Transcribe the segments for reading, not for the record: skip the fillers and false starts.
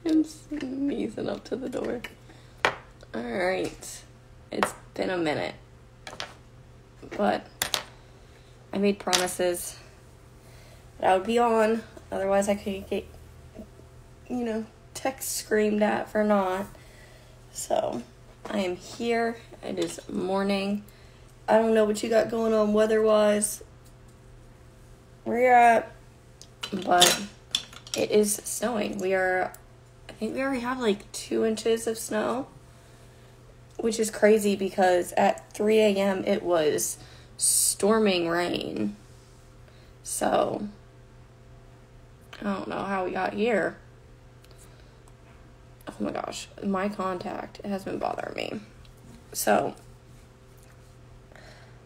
I'm sneezing up to the door. Alright. It's been a minute. But I made promises that I would be on. Otherwise I could get, text screamed at for not. So I am here. It is morning. I don't know what you got going on weather-wise, where you're at, but it is snowing. I think we already have like 2 inches of snow, which is crazy because at 3 a.m. it was storming rain. So I don't know how we got here. Oh my gosh, my contact has been bothering me. So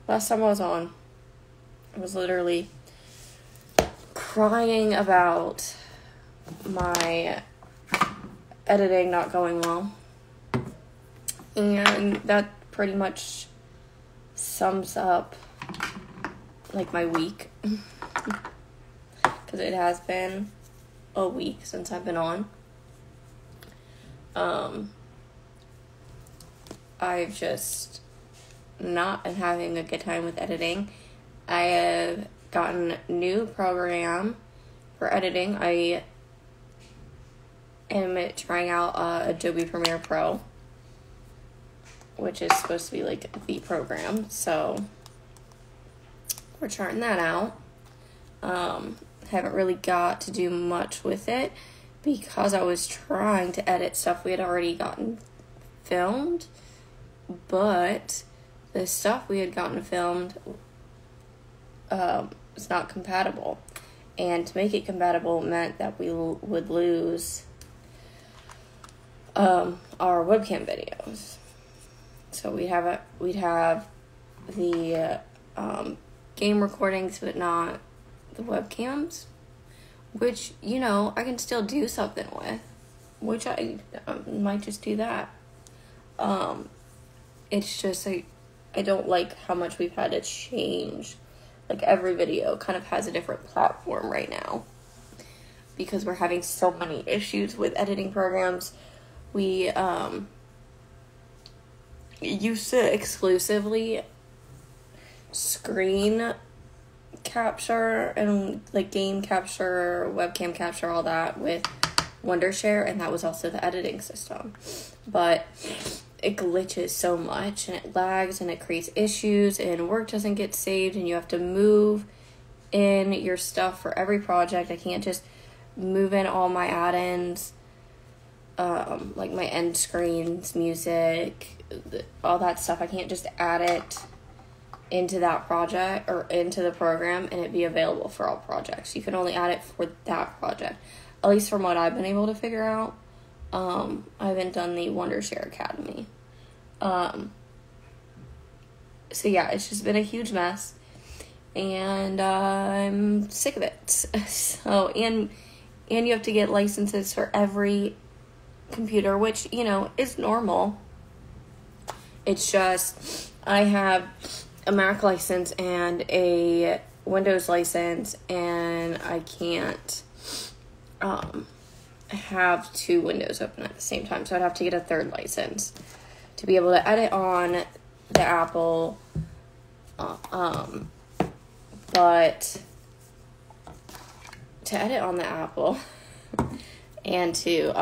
last time I was on, I was literally crying about my editing not going well. And that pretty much sums up like my week. Because it has been a week since I've been on. I've just not been having a good time with editing. I have gotten a new program for editing. I am trying out Adobe Premiere Pro, which is supposed to be like the program. So we're trying that out. Haven't really got to do much with it because I was trying to edit stuff we had already gotten filmed, but the stuff we had gotten filmed is not compatible. And to make it compatible meant that we would lose our webcam videos. So we'd have the game recordings, but not the webcams, which, I can still do something with, which I might just do that. It's just, I don't like how much we've had to change. Like, every video kind of has a different platform right now because we're having so many issues with editing programs. We used to exclusively screen capture and like game capture, webcam capture, all that with Wondershare, and that was also the editing system. But it glitches so much and it lags and it creates issues and work doesn't get saved and you have to move in your stuff for every project. I can't just move in all my add-ins, like my end screens, music, all that stuff. I can't just add it into that project or into the program and it be available for all projects. You can only add it for that project, at least from what I've been able to figure out. I haven't done the Wondershare Academy. So yeah, it's just been a huge mess and I'm sick of it. So and you have to get licenses for every computer, which is normal. It's just I have a Mac license and a Windows license, and I can't have 2 windows open at the same time, so I'd have to get a 3rd license to be able to edit on the Apple, but to edit on the Apple and to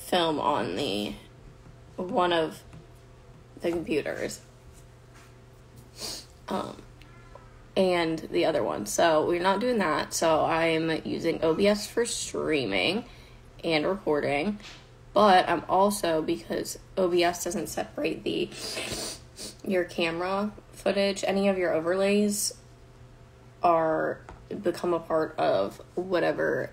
film on the one of the computers and the other one. So we're not doing that. So I'm using OBS for streaming and recording, but I'm also, because OBS doesn't separate your camera footage, any of your overlays become a part of whatever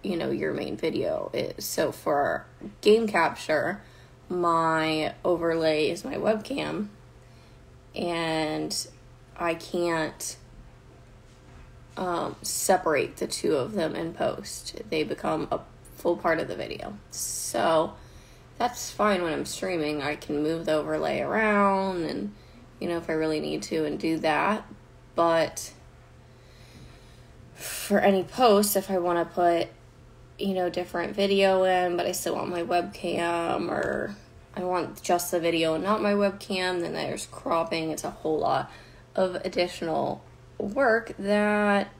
your main video is. So for game capture, my overlay is my webcam, and I can't separate the 2 of them in post. They become a full part of the video. So that's fine when I'm streaming. I can move the overlay around and, if I really need to, and do that. But for any post, if I want to put, different video in, but I still want my webcam, or I want just the video and not my webcam. Then there's cropping. It's a whole lot of additional work that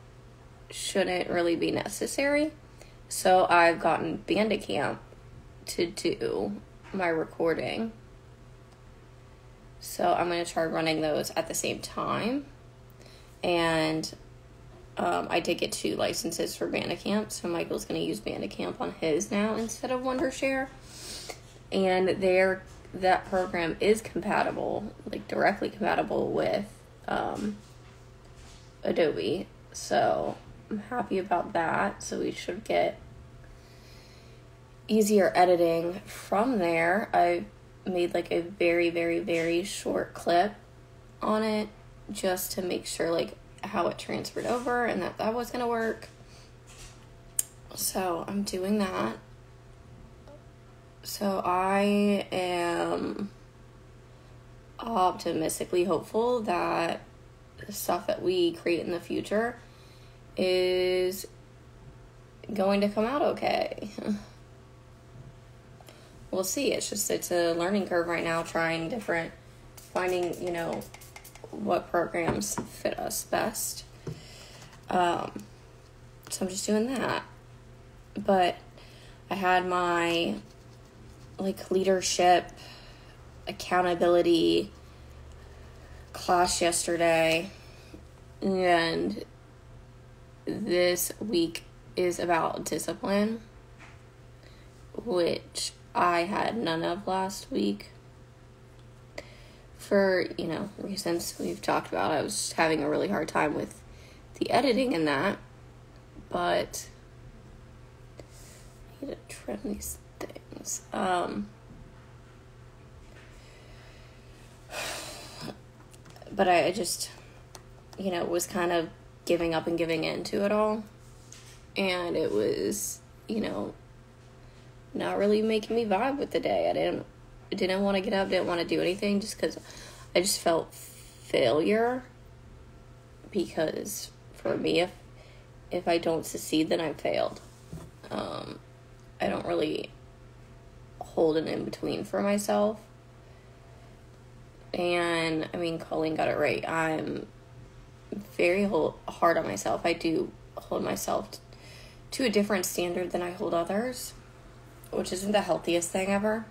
shouldn't really be necessary. So I've gotten Bandicamp to do my recording. So I'm going to try running those at the same time. And I did get 2 licenses for Bandicamp, so Michael's going to use Bandicamp on his now instead of Wondershare. And that program is compatible, like directly compatible with Adobe. So I'm happy about that. So we should get easier editing from there. I made like a very, very, very short clip on it just to make sure like how it transferred over and that was gonna work. So I'm doing that. So I am optimistically hopeful that the stuff that we create in the future is going to come out okay. We'll see. It's a learning curve right now, finding, what programs fit us best. So I'm just doing that. But I had my leadership accountability class yesterday, and this week is about discipline, which I had none of last week for, reasons we've talked about. I was having a really hard time with the editing in that, but I need to trim these things. But I just, was kind of giving up and giving in to it all, and it was, not really making me vibe with the day. I didn't want to get up, didn't want to do anything, just because I just felt failure. Because for me, if I don't succeed, then I failed. I don't really hold an in-between for myself. And, Colleen got it right. I'm very hard on myself. I do hold myself to a different standard than I hold others, which isn't the healthiest thing ever,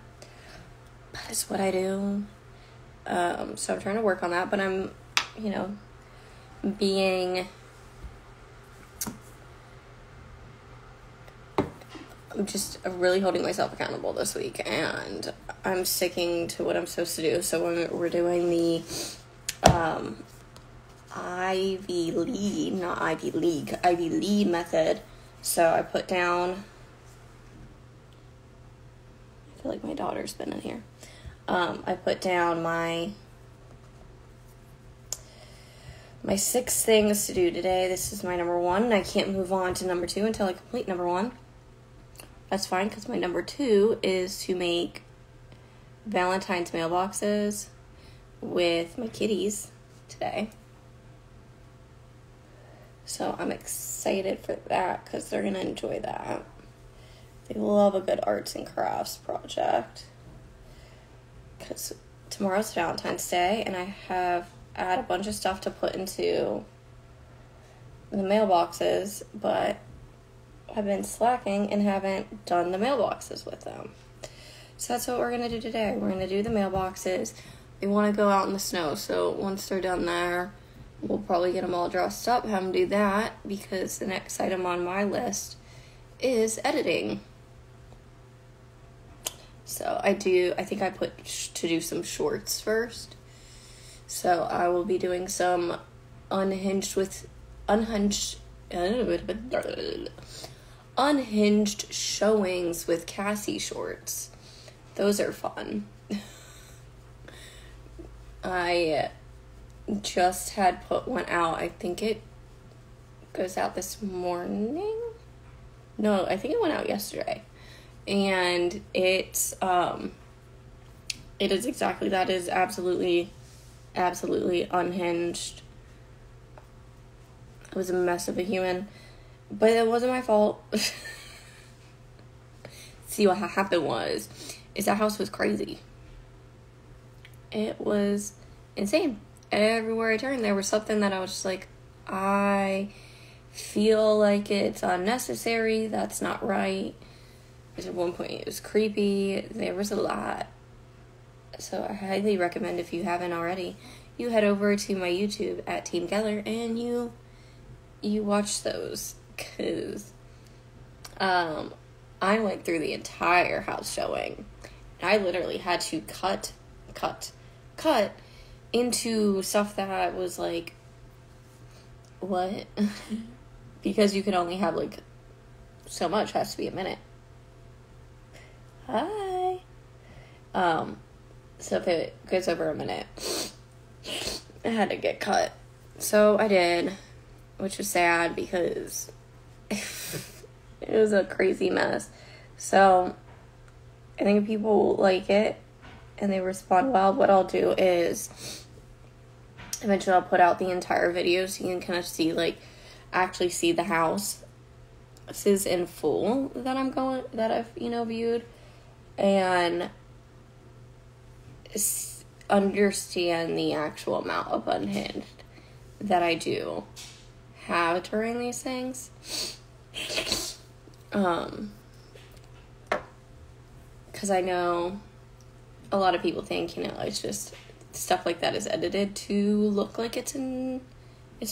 but it's what I do. So I'm trying to work on that, but I'm, I'm just really holding myself accountable this week, and I'm sticking to what I'm supposed to do. So when we're doing the Ivy League method, so I put down, I feel like my daughter's been in here. I put down my 6 things to do today. This is my number 1, and I can't move on to number 2 until I complete number 1. That's fine, because my number 2 is to make Valentine's mailboxes with my kitties today. So I'm excited for that, because they're going to enjoy that. They love a good arts and crafts project. Because tomorrow's Valentine's Day, and I had a bunch of stuff to put into the mailboxes, but I've been slacking and haven't done the mailboxes with them. So that's what we're going to do today. We're going to do the mailboxes. We want to go out in the snow, so once they're done there, we'll probably get them all dressed up, have them do that, because the next item on my list is editing. So I think I put to do some shorts first. So I will be doing some unhinged showings with Cassie shorts. Those are fun. I just had put one out. I think it goes out this morning. No, I think it went out yesterday. And it is exactly that. It is absolutely unhinged. I was a mess of a human, but it wasn't my fault. see what happened is that house was crazy. It was insane. Everywhere I turned, there was something that I was just like, I feel like it's unnecessary. That's not right. Because at one point it was creepy. There was a lot. So I highly recommend, if you haven't already, you head over to my YouTube at Team Keller and you watch those. Because I went through the entire house showing. I literally had to cut into stuff that was like, what? Because you can only have like so much, has to be a minute. Hi. So if it goes over a minute, I had to get cut. So I did, which was sad because it was a crazy mess. So I think if people like it and they respond well, what I'll do is eventually I'll put out the entire video so you can kind of see, like, actually see the house. This is in full that I've, viewed, and understand the actual amount of unhinged that I do have during these things. Because I know a lot of people think, it's just stuff like that is edited to look like it's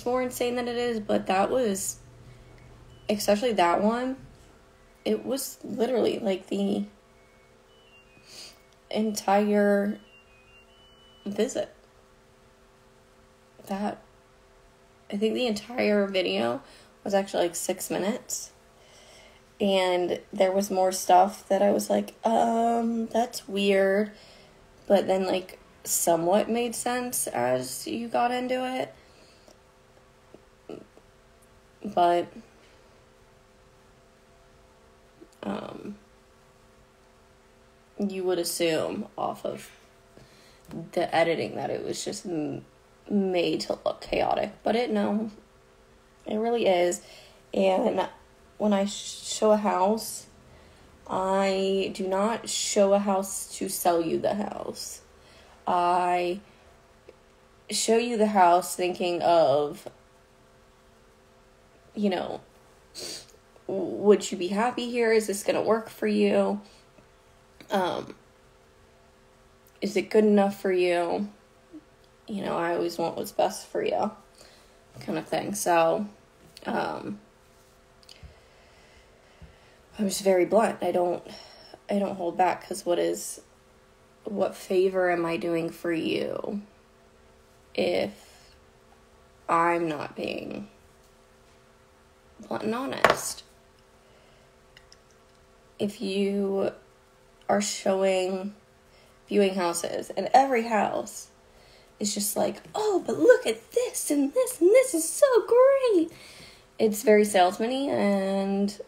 more insane than it is, but that was, especially that one, it was literally like the entire visit. I think the entire video was actually like 6 minutes, and there was more stuff that I was like, that's weird, but then like somewhat made sense as you got into it. But you would assume off of the editing that it was just made to look chaotic, but it really is. And when I show a house, I do not show a house to sell you the house. I show you the house thinking of, would you be happy here? Is this gonna work for you? Is it good enough for you? I always want what's best for you, kind of thing. So, I'm just very blunt. I don't hold back, because what favor am I doing for you if I'm not being blunt and honest? If you are viewing houses, and every house is just like, oh, but look at this and this and this is so great. It's very salesman-y, and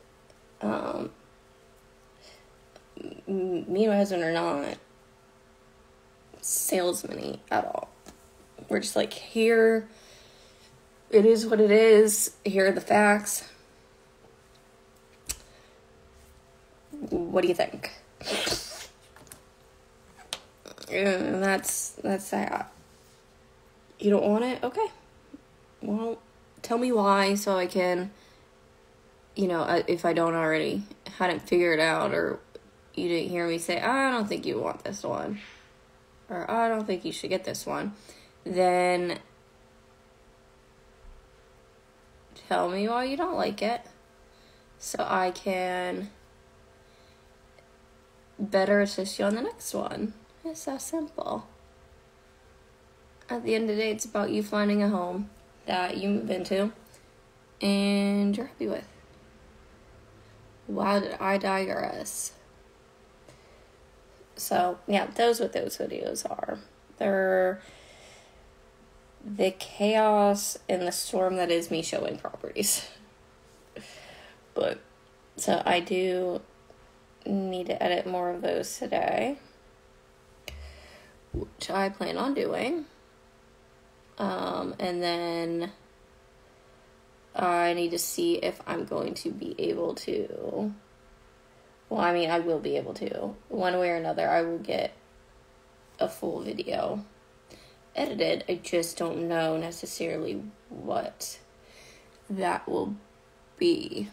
me and my husband are not salesman-y at all. We're just like, here, it is what it is. Here are the facts. What do you think? And that's that. You don't want it? Okay. Well, tell me why, so I can, if I hadn't figured it out, or you didn't hear me say, I don't think you want this one, or I don't think you should get this one, then tell me why you don't like it, so I can better assist you on the next one. It's that simple. At the end of the day, it's about you finding a home that you move into and you're happy with. Why did I digress? So, yeah, those what those videos are. They're the chaos and the storm that is me showing properties. But, so I do need to edit more of those today, which I plan on doing. And then I need to see if I'm going to be able to Well, I mean, I will be able to. One way or another, I will get a full video edited. I just don't know necessarily what that will be.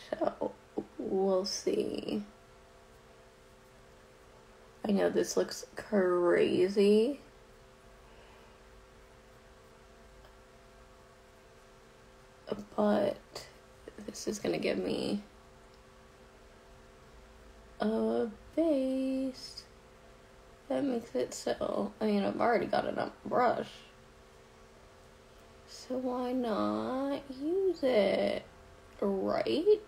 So, we'll see. I know this looks crazy. But this is gonna give me a base that makes it so, I mean, I've already got enough brush, so why not use it, right?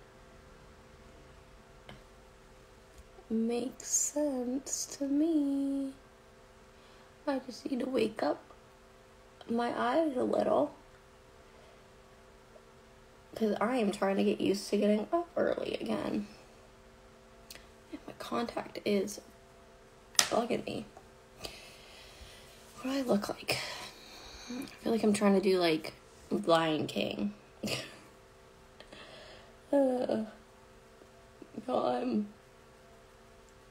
Makes sense to me. I just need to wake up my eyes a little, because I am trying to get used to getting up early again. And my contact is bugging me. What do I look like? I feel like I'm trying to do like Lion King. No, I'm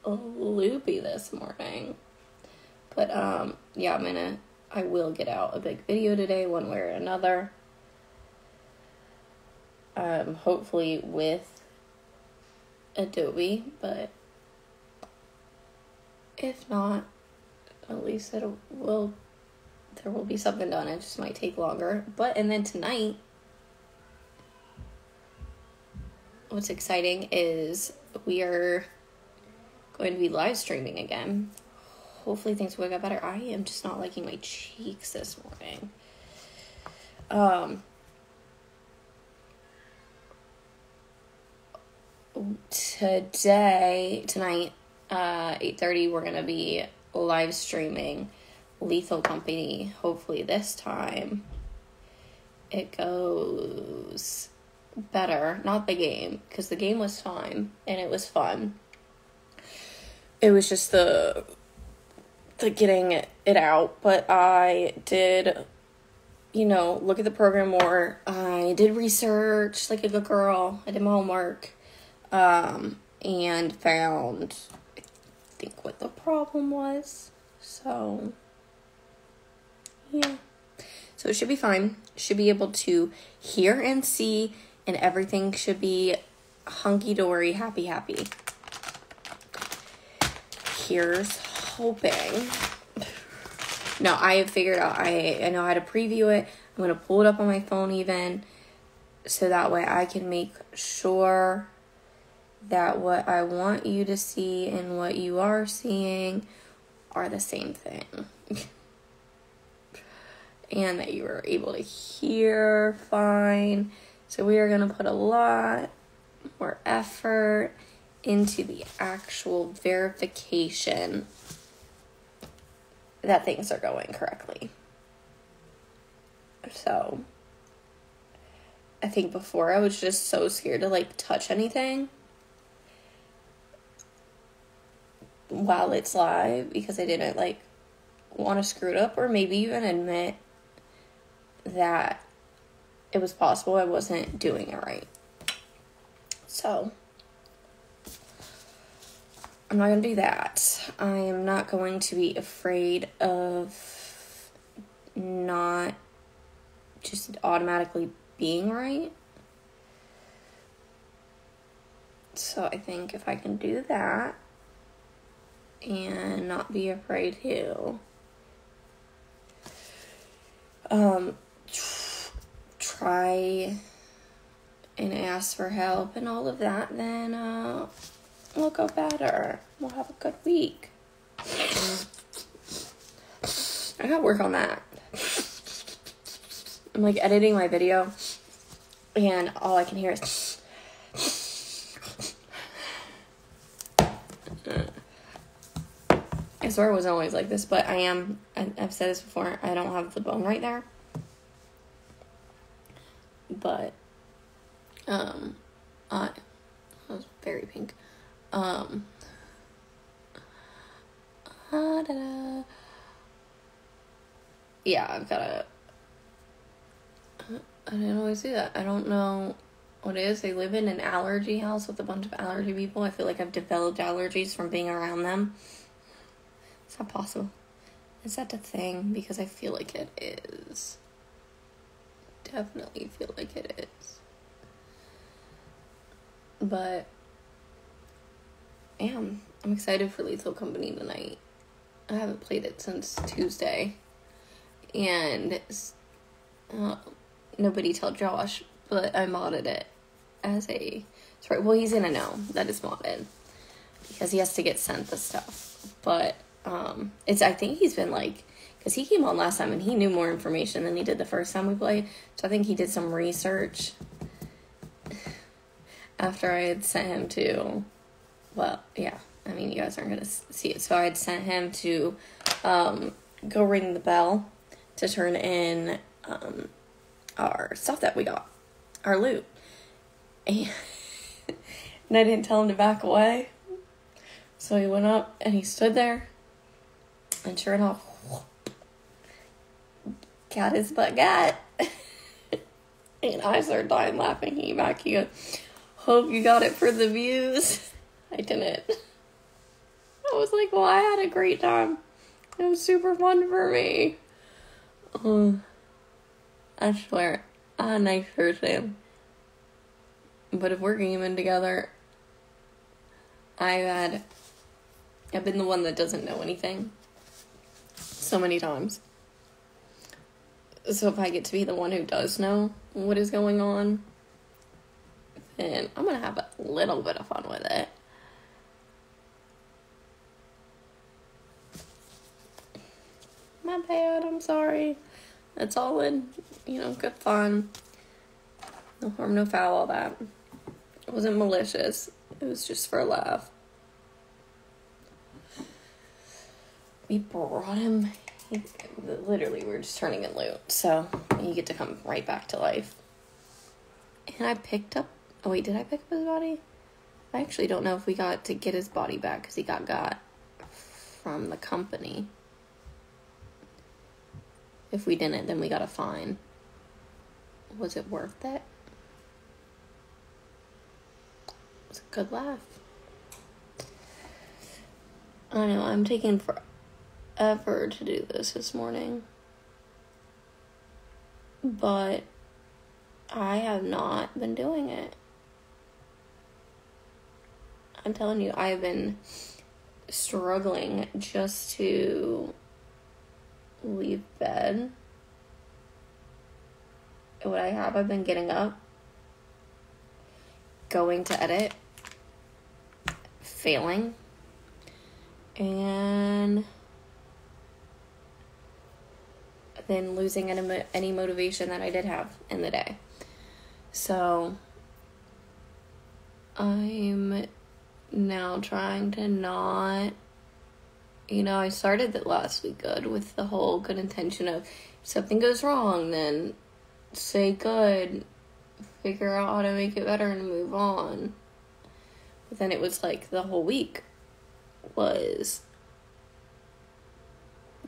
loopy this morning. But yeah, I will get out a big video today, one way or another. Hopefully with Adobe, but if not, at least there will be something done. It just might take longer. And then tonight, what's exciting is we are going to be live streaming again. Hopefully things will get better. I am just not liking my cheeks this morning. Tonight, 8:30, we're gonna be live streaming Lethal Company. Hopefully this time it goes better. Not the game, because the game was fine and it was fun. It was just the getting it out. But I did, look at the program more. I did research like a good girl. I did my homework. And found, I think, what the problem was. So, yeah. So it should be fine. Should be able to hear and see, and everything should be hunky-dory, happy. Here's hoping. No, I have figured out, I know how to preview it. I'm going to pull it up on my phone even, so that way I can make sure that what I want you to see and what you are seeing are the same thing. And that you are able to hear fine. So we are going to put a lot more effort into the actual verification that things are going correctly. So I think before I was just so scared to touch anything while it's live, because I didn't want to screw it up, or maybe even admit that it was possible I wasn't doing it right. So I'm not going to do that. I am not going to be afraid of not just automatically being right. So I think if I can do that and not be afraid to try and ask for help and all of that, then we'll go better. We'll have a good week. I gotta work on that. I'm editing my video and all I can hear is I swear it wasn't always like this, but I've said this before, I don't have the bone right there. But, that was very pink. Yeah, I've gotta, I didn't always do that. I don't know what it is. They live in an allergy house with a bunch of allergy people. I feel like I've developed allergies from being around them. Is that possible? Is that a thing? Because I feel like it is. Definitely feel like it is. But, yeah, I'm excited for Lethal Company tonight. I haven't played it since Tuesday. And nobody tell Josh, but I modded it as a... Sorry, well, he's gonna know that it's modded. Because he has to get sent the stuff. But, I think he's been like... Because he came on last time and he knew more information than he did the first time we played. So I think he did some research after I had sent him to... Well, yeah. I mean, you guys aren't going to see it. So I had sent him to go ring the bell to turn in our stuff that we got. Our loot. And I didn't tell him to back away. So he went up and he stood there. And sure enough... got his butt got. And I started dying laughing. He back. He goes, hope you got it for the views. I didn't. I was like, well, I had a great time. It was super fun for me. I swear, I had a nice person. But if we're gaming together, I've been the one that doesn't know anything so many times. So if I get to be the one who does know what is going on, then I'm going to have a little bit of fun with it. My bad, I'm sorry. It's all in, good fun. No harm, no foul, all that. It wasn't malicious. It was just for a laugh. We brought him... Literally, we're just turning in loot, so you get to come right back to life. And I picked up... Oh, wait, did I pick up his body? I actually don't know if we got to get his body back, because he got from the company. If we didn't, then we got a fine. Was it worth it? It was a good laugh. I know, I'm taking forever to do this morning, but I have not been doing it. I'm telling you, I've been struggling just to leave bed. What I've been getting up, going to edit, failing, and then losing any motivation that I did have in the day. So I'm now trying to not, I started that last week good with the whole good intention of if something goes wrong, then say good, figure out how to make it better and move on. But then it was like the whole week was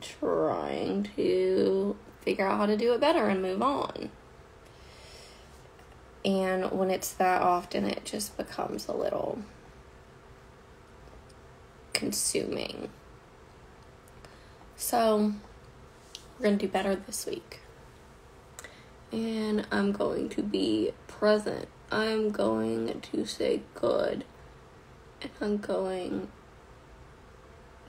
trying to figure out how to do it better and move on. And when it's that often, it just becomes a little consuming. So we're going to do better this week. And I'm going to be present. I'm going to say good. And I'm going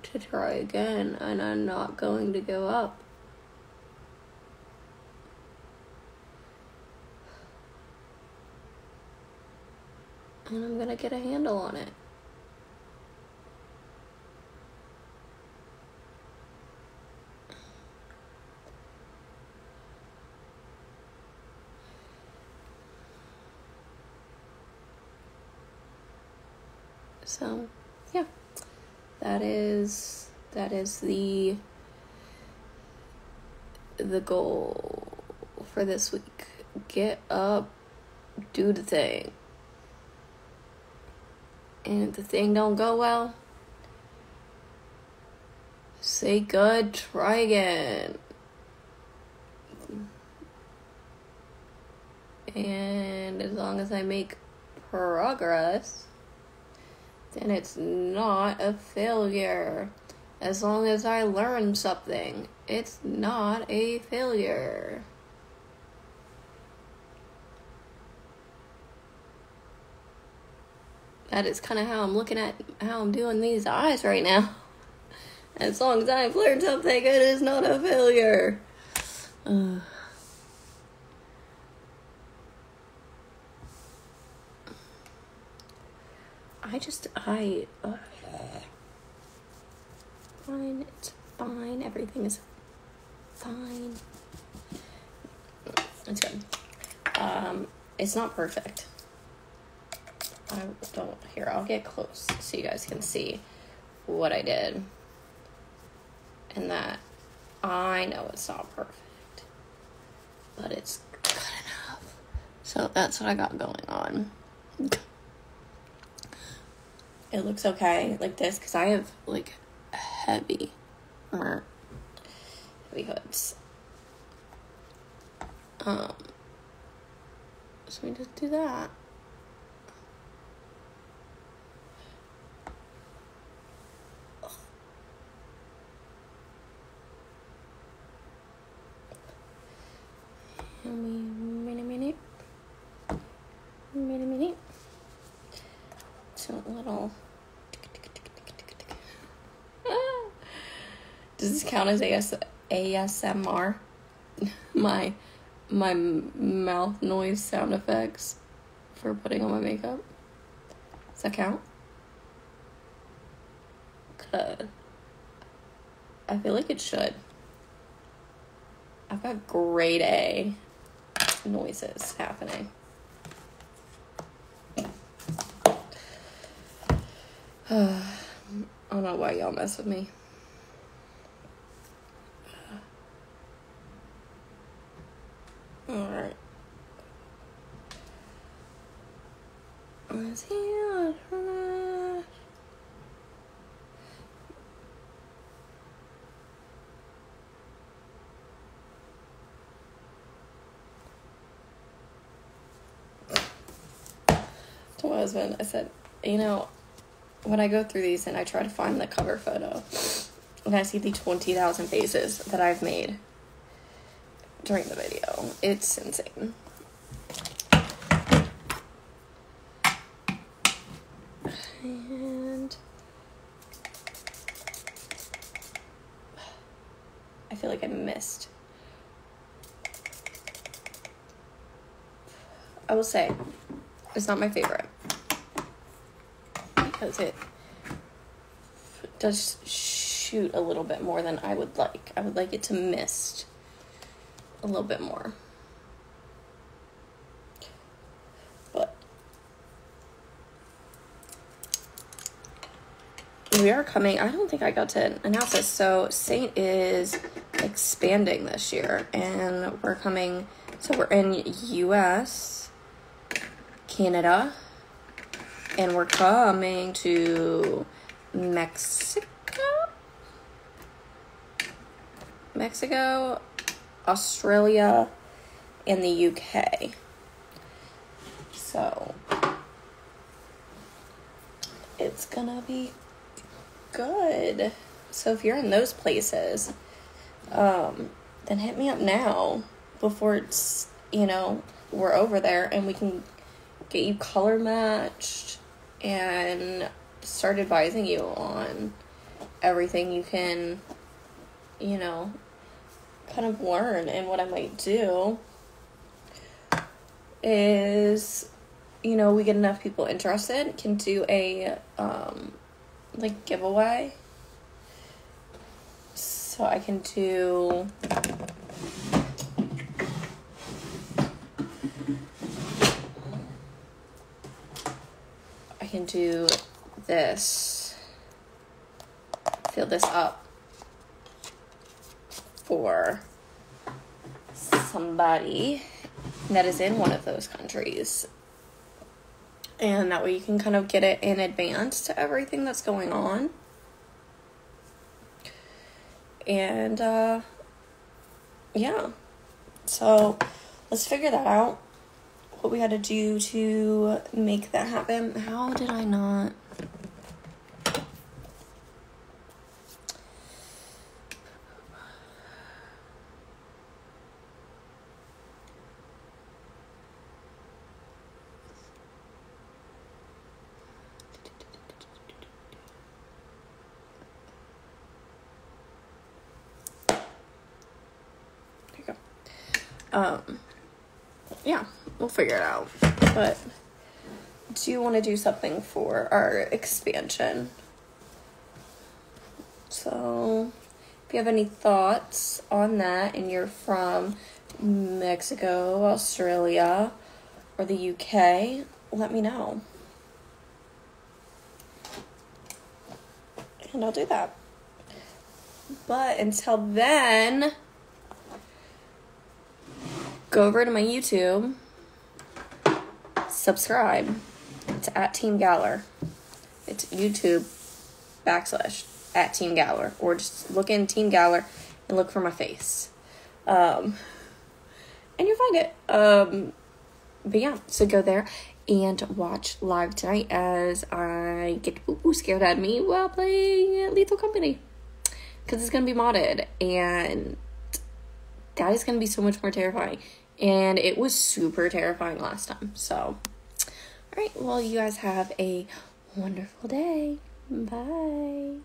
to try again. And I'm not going to go up. And I'm going to get a handle on it. So, yeah, that is the goal for this week. Get up, do the thing. And if the thing don't go well, say good, try again. And And as long as I make progress, then it's not a failure. As long as I learn something, it's not a failure. That is kind of how I'm looking at how I'm doing these eyes right now. As long as I've learned something, it is not a failure. Fine, it's fine, everything is fine. It's good. It's not perfect. I'll get close so you guys can see what I did. And that I know it's not perfect, but it's good enough. So that's what I got going on. It looks okay like this because I have like heavy hoods. So we just do that. Minute. So a little. Does this count as ASMR? My mouth noise sound effects for putting on my makeup. Does that count? Good. I feel like it should. I've got grade A noises happening. I don't know why y'all mess with me. Alright. Let's see. To my husband, I said, you know, when I go through these and I try to find the cover photo, and I see the 20,000 faces that I've made during the video, it's insane. And I feel like I missed. I will say, it's not my favorite because it does shoot a little bit more than I would like. I would like it to mist a little bit more. But we are coming. I don't think I got to announce this. So Saint is expanding this year, and we're coming. So we're in US, Canada, and we're coming to Mexico, Australia, and the UK. So it's gonna be good. So if you're in those places, then hit me up now before it's, we're over there and we can get you color matched and start advising you on everything you can, kind of learn. And what I might do is, we get enough people interested, can do a, giveaway. So I can do this, fill this up for somebody that is in one of those countries. And that way you can kind of get it in advance to everything that's going on. And, yeah. So, let's figure that out. what we had to do to make that happen. How did I not? Yeah, we'll figure it out. But do you want to do something for our expansion? So if you have any thoughts on that and you're from Mexico, Australia, or the UK, let me know. And I'll do that. But until then, go over to my YouTube, subscribe. It's at Team Galler. It's YouTube / at Team Galler, or just look in Team Galler and look for my face, and you'll find it. But yeah, so go there and watch live tonight as I get scared at me while playing Lethal Company, because it's gonna be modded, and that is gonna be so much more terrifying. And it was super terrifying last time. So, alright, well, you guys have a wonderful day. Bye.